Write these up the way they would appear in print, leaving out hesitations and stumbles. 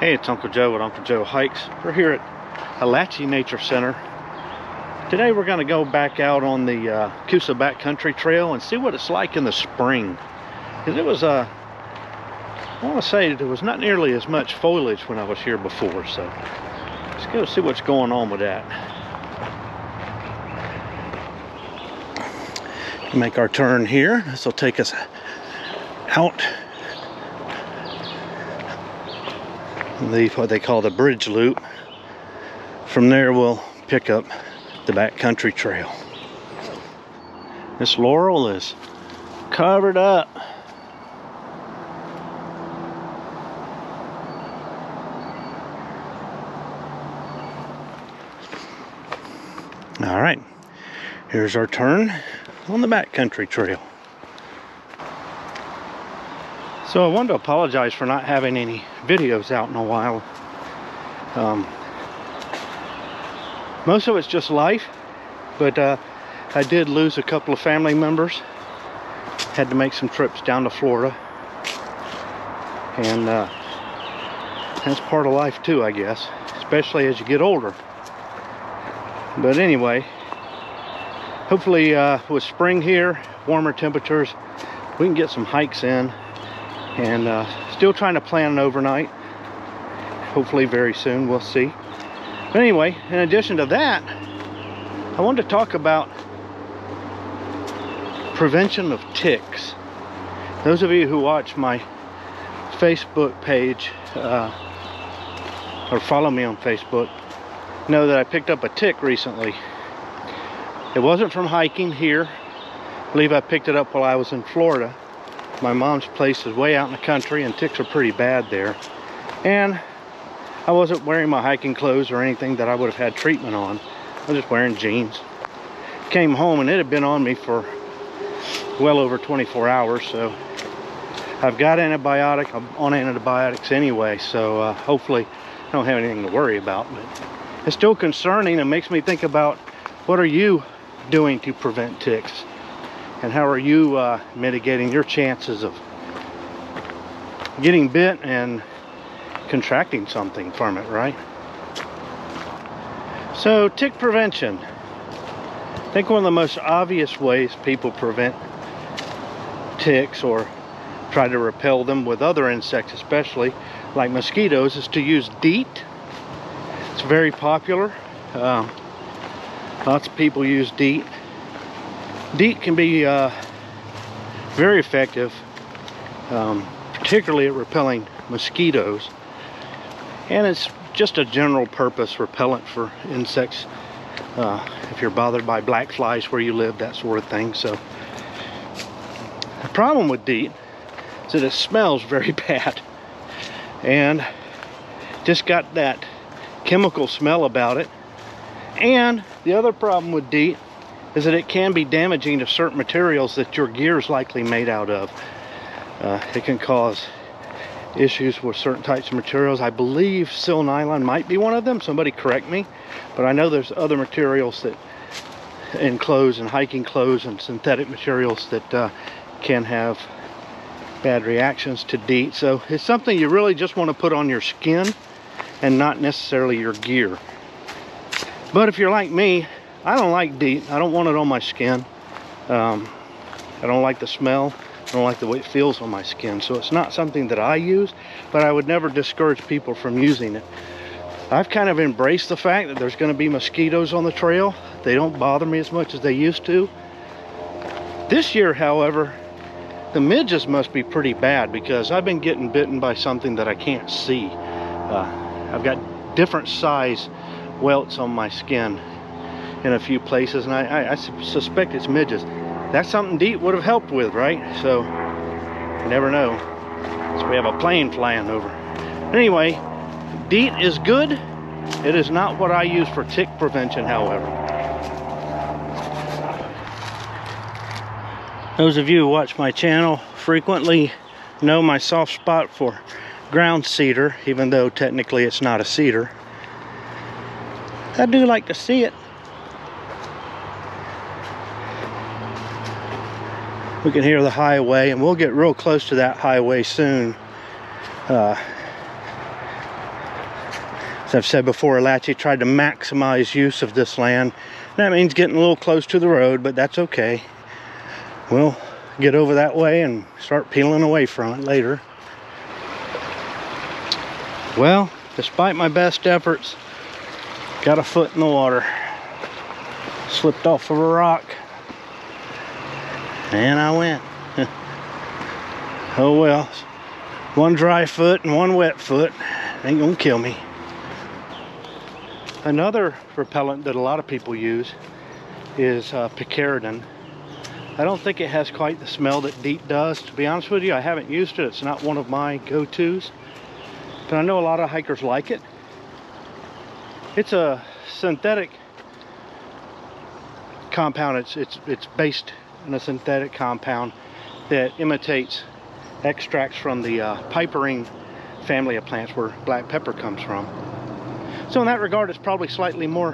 Hey, it's Uncle Joe at Uncle Joe Hikes. We're here at Alatchie Nature Center. Today we're going to go back out on the Coosa backcountry trail and see what it's like in the spring. Because it was, I want to say there was not nearly as much foliage when I was here before. So let's go see what's going on with that. Make our turn here. This will take us out what they call the bridge loop. From there we'll pick up the backcountry trail. This laurel is covered up. All right, here's our turn on the backcountry trail. So I wanted to apologize for not having any videos out in a while. Most of it's just life, but I did lose a couple of family members. Had to make some trips down to Florida, and that's part of life too, I guess, especially as you get older. But anyway, hopefully with spring here, warmer temperatures, we can get some hikes in. And still trying to plan an overnight. Hopefully very soon, we'll see. But anyway, in addition to that, I wanted to talk about prevention of ticks. Those of you who watch my Facebook page or follow me on Facebook know that I picked up a tick recently. It wasn't from hiking here. I believe I picked it up while I was in Florida. My mom's place is way out in the country and ticks are pretty bad there. And I wasn't wearing my hiking clothes or anything that I would have had treatment on. I was just wearing jeans. Came home and it had been on me for well over 24 hours. So I've got antibiotic. I'm on antibiotics anyway. So hopefully I don't have anything to worry about. But it's still concerning and makes me think about what are you doing to prevent ticks? And how are you mitigating your chances of getting bit and contracting something from it, right? So, tick prevention. I think one of the most obvious ways people prevent ticks or try to repel them with other insects, especially like mosquitoes, is to use Deet. It's very popular. Lots of people use Deet. Deet can be very effective, particularly at repelling mosquitoes, and it's just a general purpose repellent for insects, if you're bothered by black flies where you live, that sort of thing. So the problem with Deet is that it smells very bad and just got that chemical smell about it. And the other problem with Deet is that it can be damaging to certain materials that your gear is likely made out of. It can cause issues with certain types of materials. I believe sil nylon might be one of them. Somebody correct me. But I know there's other materials that in clothes and hiking clothes and synthetic materials that can have bad reactions to Deet. So it's something you really just want to put on your skin and not necessarily your gear. But if you're like me, I don't like Deet. I don't want it on my skin. I don't like the smell. I don't like the way it feels on my skin. So it's not something that I use, but I would never discourage people from using it. I've kind of embraced the fact that there's going to be mosquitoes on the trail. They don't bother me as much as they used to. This year, however, the midges must be pretty bad because I've been getting bitten by something that I can't see. I've got different size welts on my skin in a few places, and I suspect it's midges. That's something Deet would have helped with, right? So you never know. So we have a plane flying over. Anyway, Deet is good. It is not what I use for tick prevention, however. Those of you who watch my channel frequently know my soft spot for ground cedar, even though technically it's not a cedar. I do like to see it. We can hear the highway, and we'll get real close to that highway soon. As I've said before, Alatchi tried to maximize use of this land. That means getting a little close to the road, but that's okay. We'll get over that way and start peeling away from it later. Well, despite my best efforts, got a foot in the water. Slipped off of a rock. And I went. Oh well. One dry foot and one wet foot. Ain't gonna kill me. Another repellent that a lot of people use is Picaridin. I don't think it has quite the smell that Deet does. To be honest with you, I haven't used it. It's not one of my go-tos. But I know a lot of hikers like it. It's a synthetic compound. It's based in a synthetic compound that imitates extracts from the piperine family of plants where black pepper comes from. So in that regard, it's probably slightly more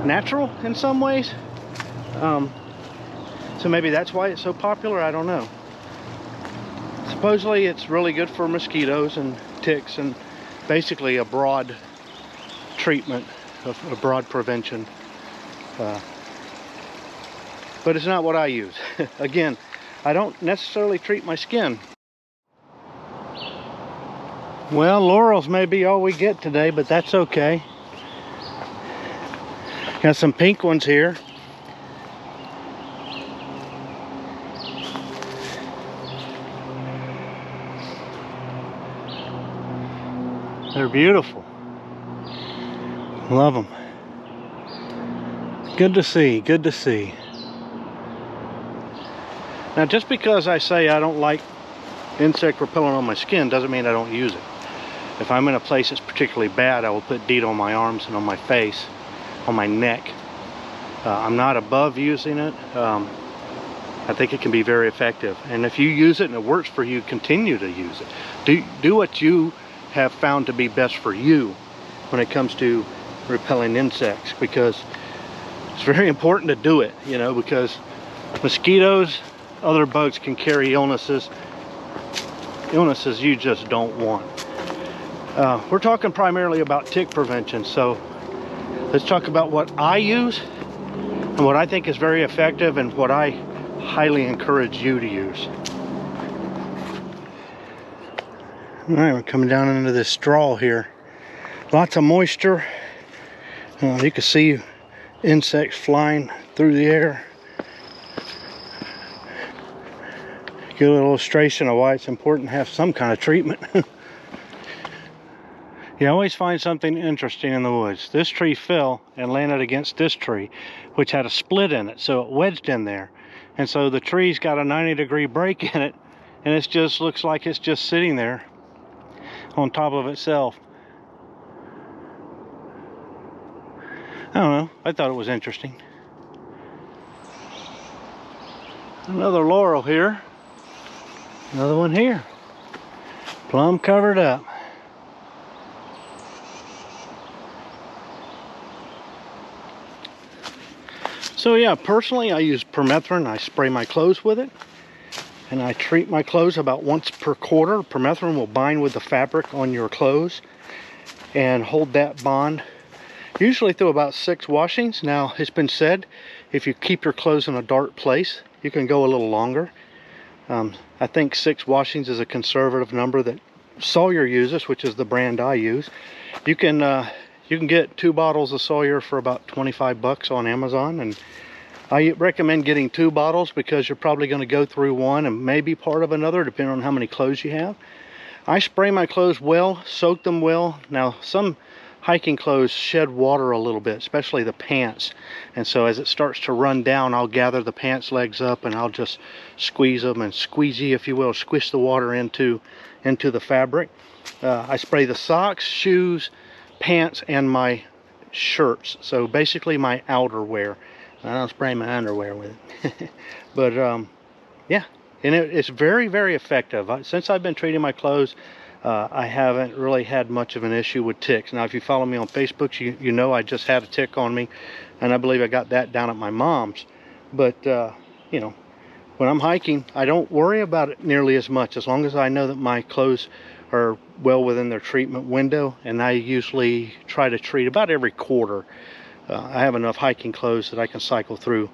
natural in some ways. So maybe that's why it's so popular, I don't know. Supposedly it's really good for mosquitoes and ticks, and basically a broad treatment, a broad prevention. But it's not what I use. Again, I don't necessarily treat my skin. Well, laurels may be all we get today, but that's okay. Got some pink ones here. They're beautiful. Love them. Good to see, good to see. Now, just because I say I don't like insect repellent on my skin doesn't mean I don't use it. If I'm in a place that's particularly bad, I will put Deet on my arms and on my face, on my neck. I'm not above using it. I think it can be very effective. And if you use it and it works for you, continue to use it. Do what you have found to be best for you when it comes to repelling insects, because it's very important to do it, you know, because mosquitoes, other bugs can carry illnesses you just don't want. We're talking primarily about tick prevention, so let's talk about what I use and what I think is very effective and what I highly encourage you to use. All right, we're coming down into this straw here. Lots of moisture. You can see insects flying through the air. Good little illustration of why it's important to have some kind of treatment. You always find something interesting in the woods. This tree fell and landed against this tree, which had a split in it, so it wedged in there. And so the tree's got a 90-degree break in it, and it just looks like it's just sitting there on top of itself. I don't know, I thought it was interesting. Another laurel here. Another one here. Plumb covered up. So yeah, personally I use Permethrin. I spray my clothes with it, and I treat my clothes about once per quarter. Permethrin will bind with the fabric on your clothes and hold that bond usually through about 6 washings. Now, it's been said if you keep your clothes in a dark place, you can go a little longer. I think 6 washings is a conservative number that Sawyer uses, which is the brand I use. You can get 2 bottles of Sawyer for about 25 bucks on Amazon, and I recommend getting 2 bottles because you're probably going to go through one and maybe part of another depending on how many clothes you have. I spray my clothes well, soak them well. Now, some hiking clothes shed water a little bit, especially the pants, and so as it starts to run down, I'll gather the pants legs up and I'll just squeeze them and squeegee, if you will, squish the water into the fabric. I spray the socks, shoes, pants, and my shirts, so basically my outerwear. I don't spray my underwear with it. But yeah, and it's very, very effective. Since I've been treating my clothes, I haven't really had much of an issue with ticks. Now, if you follow me on Facebook, you know I just had a tick on me, and I believe I got that down at my mom's. But you know, when I'm hiking, I don't worry about it nearly as much, as long as I know that my clothes are well within their treatment window, and I usually try to treat about every quarter. I have enough hiking clothes that I can cycle through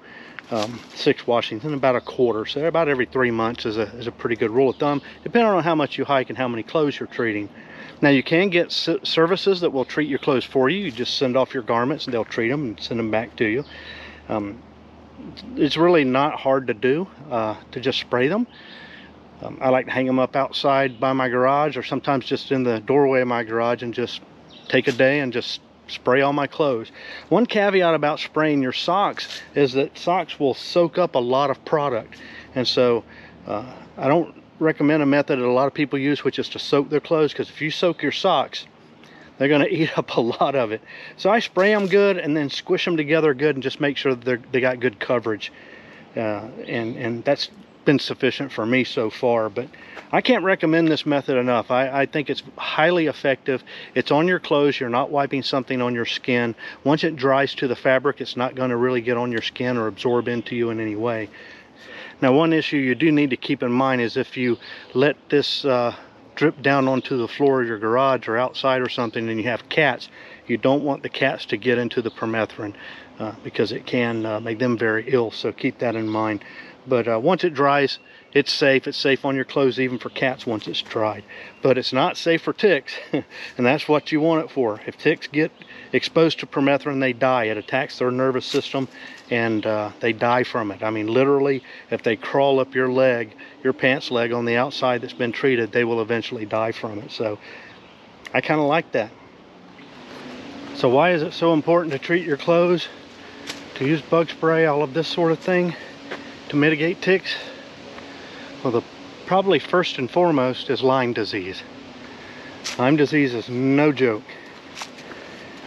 6 washings in about a quarter, so about every 3 months is a pretty good rule of thumb, depending on how much you hike and how many clothes you're treating. Now, you can get services that will treat your clothes for you. You just send off your garments and they'll treat them and send them back to you. It's really not hard to do, to just spray them. I like to hang them up outside by my garage, or sometimes just in the doorway of my garage, and just take a day and just spray all my clothes. One caveat about spraying your socks is that socks will soak up a lot of product, and so I don't recommend a method that a lot of people use, which is to soak their clothes, because if you soak your socks, they're going to eat up a lot of it. So I spray them good and then squish them together good and just make sure that they got good coverage, and that's been sufficient for me so far. But I can't recommend this method enough. I think it's highly effective. It's on your clothes. You're not wiping something on your skin. Once it dries to the fabric, it's not going to really get on your skin or absorb into you in any way. Now, one issue you do need to keep in mind is if you let this drip down onto the floor of your garage or outside or something, and you have cats, you don't want the cats to get into the permethrin, because it can make them very ill, so keep that in mind. But once it dries, it's safe. It's safe on your clothes even for cats once it's dried. But it's not safe for ticks, and that's what you want it for. If ticks get exposed to permethrin, they die. It attacks their nervous system, and they die from it. I mean, literally, if they crawl up your leg, your pants leg on the outside that's been treated, they will eventually die from it. So I kind of like that. So why is it so important to treat your clothes, to use bug spray, all of this sort of thing, to mitigate ticks? Well, probably first and foremost is Lyme disease. Lyme disease is no joke.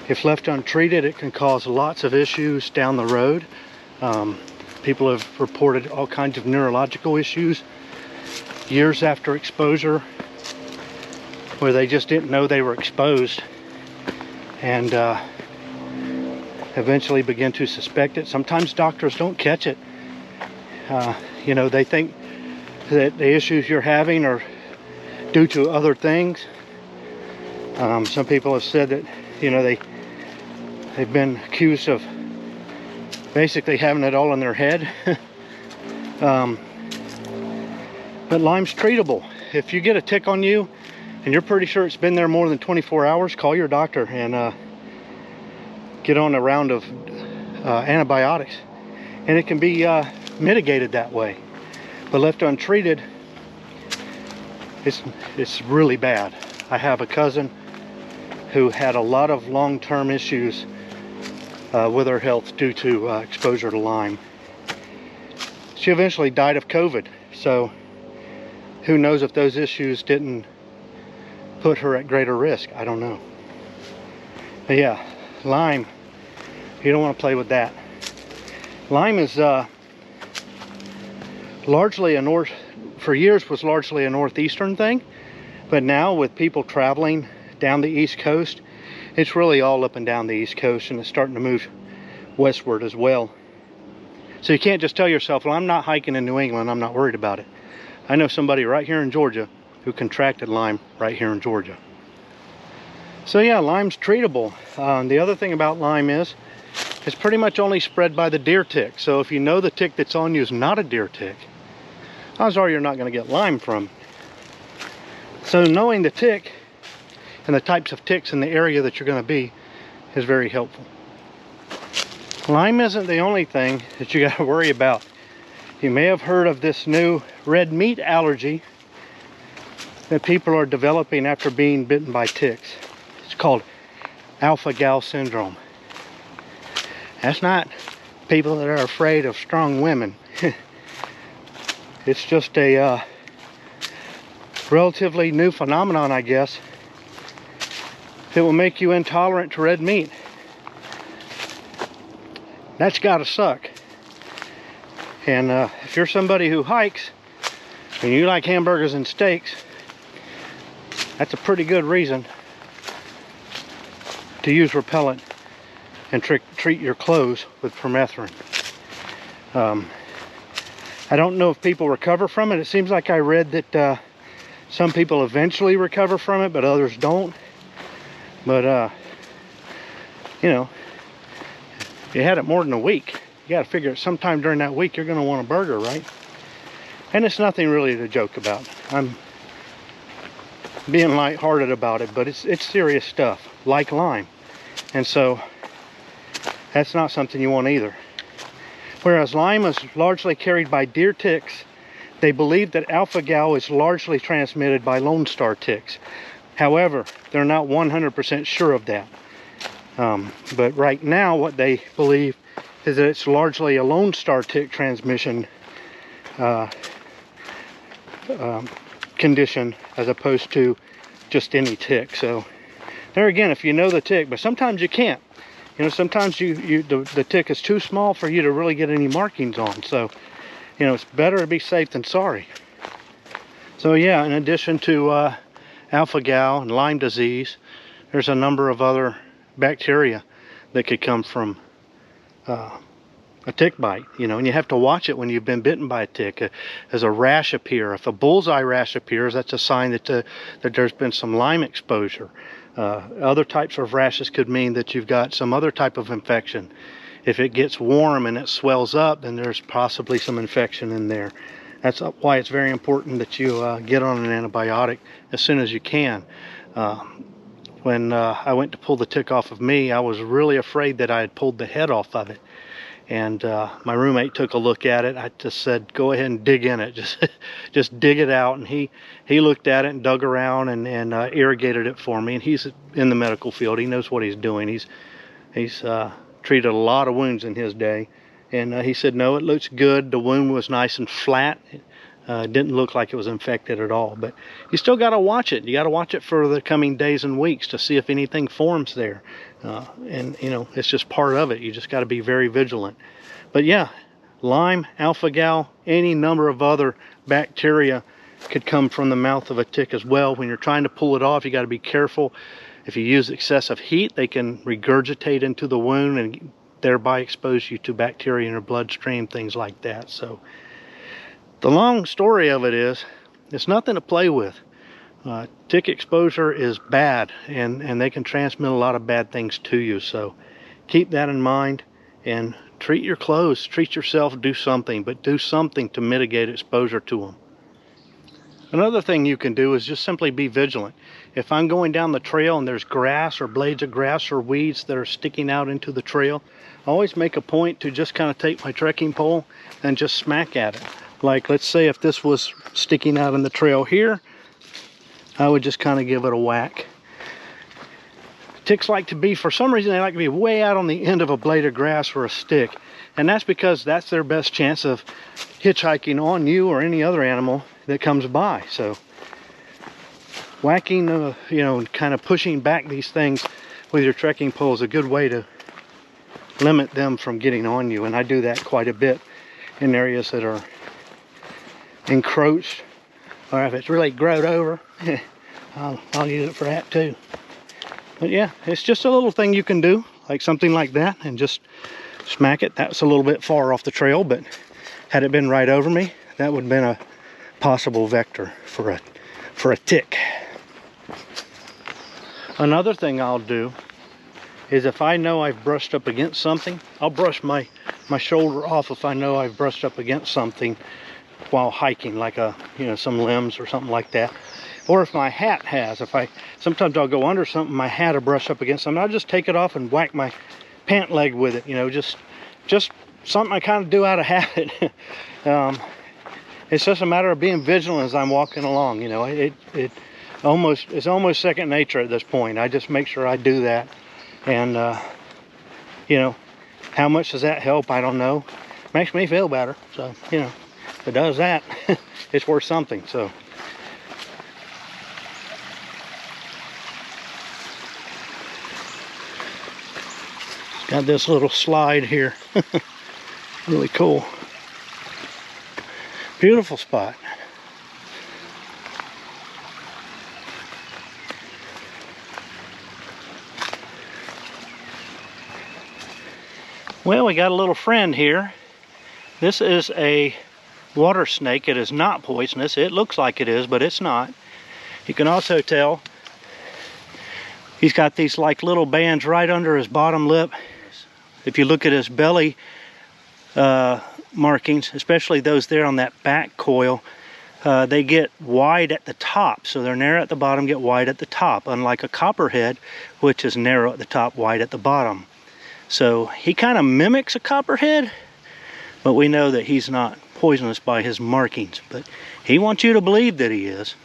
If left untreated, it can cause lots of issues down the road. People have reported all kinds of neurological issues years after exposure, where they just didn't know they were exposed, and eventually begin to suspect it. Sometimes doctors don't catch it. You know, they think that the issues you're having are due to other things. Some people have said that, you know, they've been accused of basically having it all in their head. But Lyme's treatable. If you get a tick on you and you're pretty sure it's been there more than 24 hours, call your doctor and get on a round of antibiotics, and it can be mitigated that way. But left untreated, it's really bad. I have a cousin who had a lot of long-term issues with her health due to exposure to Lyme. She eventually died of COVID, so who knows if those issues didn't put her at greater risk. I don't know. But yeah, Lyme, you don't want to play with that. Lyme is largely for years was largely a northeastern thing, but now with people traveling down the East Coast, it's really all up and down the East Coast, and it's starting to move westward as well. So you can't just tell yourself, well, I'm not hiking in New England, I'm not worried about it. I know somebody right here in Georgia who contracted Lyme right here in Georgia. So yeah, Lyme's treatable. The other thing about Lyme is it's pretty much only spread by the deer tick. So if you know the tick that's on you is not a deer tick, odds are you're not going to get Lyme from. So knowing the tick and the types of ticks in the area that you're going to be is very helpful. Lyme isn't the only thing that you got to worry about. You may have heard of this new red meat allergy that people are developing after being bitten by ticks. It's called alpha-gal syndrome. That's not people that are afraid of strong women. It's just a relatively new phenomenon, I guess, that will make you intolerant to red meat. That's gotta suck. And if you're somebody who hikes and you like hamburgers and steaks, that's a pretty good reason to use repellent and treat your clothes with permethrin. I don't know if people recover from it. It seems like I read that Some people eventually recover from it, but others don't. But you know, if you had it more than a week, you got to figure sometime during that week you're going to want a burger, right? And it's nothing really to joke about. I'm being lighthearted about it, but it's serious stuff, like Lyme. And so that's not something you want either. Whereas Lyme is largely carried by deer ticks, they believe that alpha-gal is largely transmitted by Lone Star ticks. However, they're not 100% sure of that. But right now, what they believe is that it's largely a Lone Star tick transmission condition, as opposed to just any tick. So there again, if you know the tick, but sometimes you can't. You know, sometimes the tick is too small for you to really get any markings on. So, you know, it's better to be safe than sorry. So yeah, in addition to alpha-gal and Lyme disease, there's a number of other bacteria that could come from a tick bite, you know, and you have to watch it when you've been bitten by a tick. As a rash appear, if a bullseye rash appears, that's a sign that that there's been some Lyme exposure. Other types of rashes could mean that you've got some other type of infection. If it gets warm and it swells up, then there's possibly some infection in there. That's why it's very important that you get on an antibiotic as soon as you can. When I went to pull the tick off of me, I was really afraid that I had pulled the head off of it. And my roommate took a look at it. I just said, go ahead and dig in it. Just dig it out. And he looked at it and dug around and irrigated it for me. And he's in the medical field. He knows what he's doing. He's treated a lot of wounds in his day. And he said, no, it looks good. The wound was nice and flat. It didn't look like it was infected at all. But you still got to watch it. You got to watch it for the coming days and weeks to see if anything forms there. And, you know, it's just part of it. You just got to be very vigilant. But yeah, Lyme, alpha-gal, any number of other bacteria could come from the mouth of a tick as well. When you're trying to pull it off, you got to be careful. If you use excessive heat, they can regurgitate into the wound and thereby expose you to bacteria in your bloodstream, things like that. So the long story of it is, it's nothing to play with. Tick exposure is bad, and they can transmit a lot of bad things to you. So keep that in mind and treat your clothes, treat yourself, do something, but do something to mitigate exposure to them. Another thing you can do is just simply be vigilant. If I'm going down the trail and there's grass or blades of grass or weeds that are sticking out into the trail, I always make a point to just kind of take my trekking pole and just smack at it. Like, let's say if this was sticking out in the trail here, I would just kind of give it a whack. Ticks like to be, for some reason, they like to be way out on the end of a blade of grass or a stick. And that's because that's their best chance of hitchhiking on you or any other animal that comes by. So whacking, you know, kind of pushing back these things with your trekking pole is a good way to limit them from getting on you. And I do that quite a bit in areas that are encroached, or if it's really growed over, I'll use it for that too. But yeah, it's just a little thing you can do, like something like that, and just smack it. That's a little bit far off the trail, but had it been right over me, that would have been a possible vector for a tick. Another thing I'll do is, if I know I've brushed up against something, I'll brush my shoulder off if I know I've brushed up against something while hiking, like some limbs or something like that. Or if my hat has, sometimes I'll go under something, my hat will brush up against something, I'll just take it off and whack my pant leg with it, you know, just something I kind of do out of habit. It's just a matter of being vigilant as I'm walking along, you know. It's almost second nature at this point. I just make sure I do that. And you know, how much does that help? I don't know. Makes me feel better. So, you know, if it does that, it's worth something. So got this little slide here. Really cool. Beautiful spot. Well, we got a little friend here. This is a water snake. It is not poisonous. It looks like it is, but it's not. You can also tell he's got these like little bands right under his bottom lip. If you look at his belly markings, especially those there on that back coil, they get wide at the top. So they're narrow at the bottom, get wide at the top, unlike a copperhead, which is narrow at the top, wide at the bottom. So he kind of mimics a copperhead, but we know that he's not poisonous by his markings, but he wants you to believe that he is.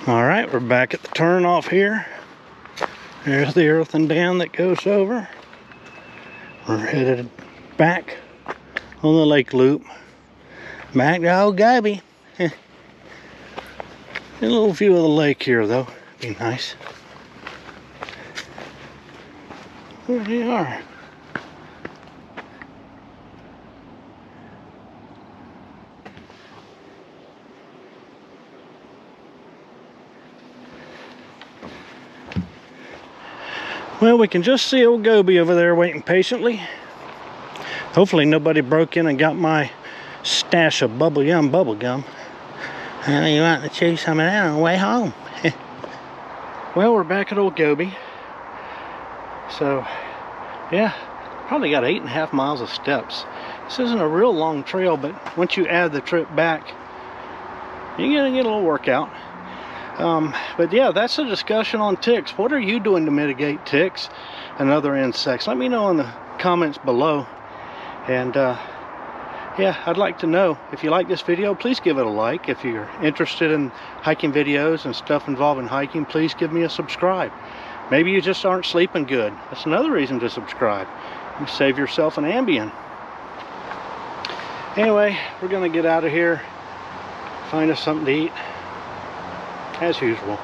All right, we're back at the turn off here. There's the earthen dam that goes over. We're headed back on the lake loop. Back to Old Goby. A little view of the lake here though. Be nice. There they are. Well, we can just see Old Goby over there waiting patiently. Hopefully nobody broke in and got my stash of bubblegum. And you want to chew some of that on the way home. Well, we're back at Old Goby. So, yeah, probably got 8.5 miles of steps. This isn't a real long trail, but once you add the trip back, you're gonna get a little workout. But yeah, that's a discussion on ticks. What are you doing to mitigate ticks and other insects? Let me know in the comments below. And yeah, I'd like to know. If you like this video, please give it a like. If you're interested in hiking videos and stuff involving hiking, please give me a subscribe. Maybe you just aren't sleeping good. That's another reason to subscribe. You save yourself an Ambien. Anyway, we're gonna get out of here, find us something to eat as usual.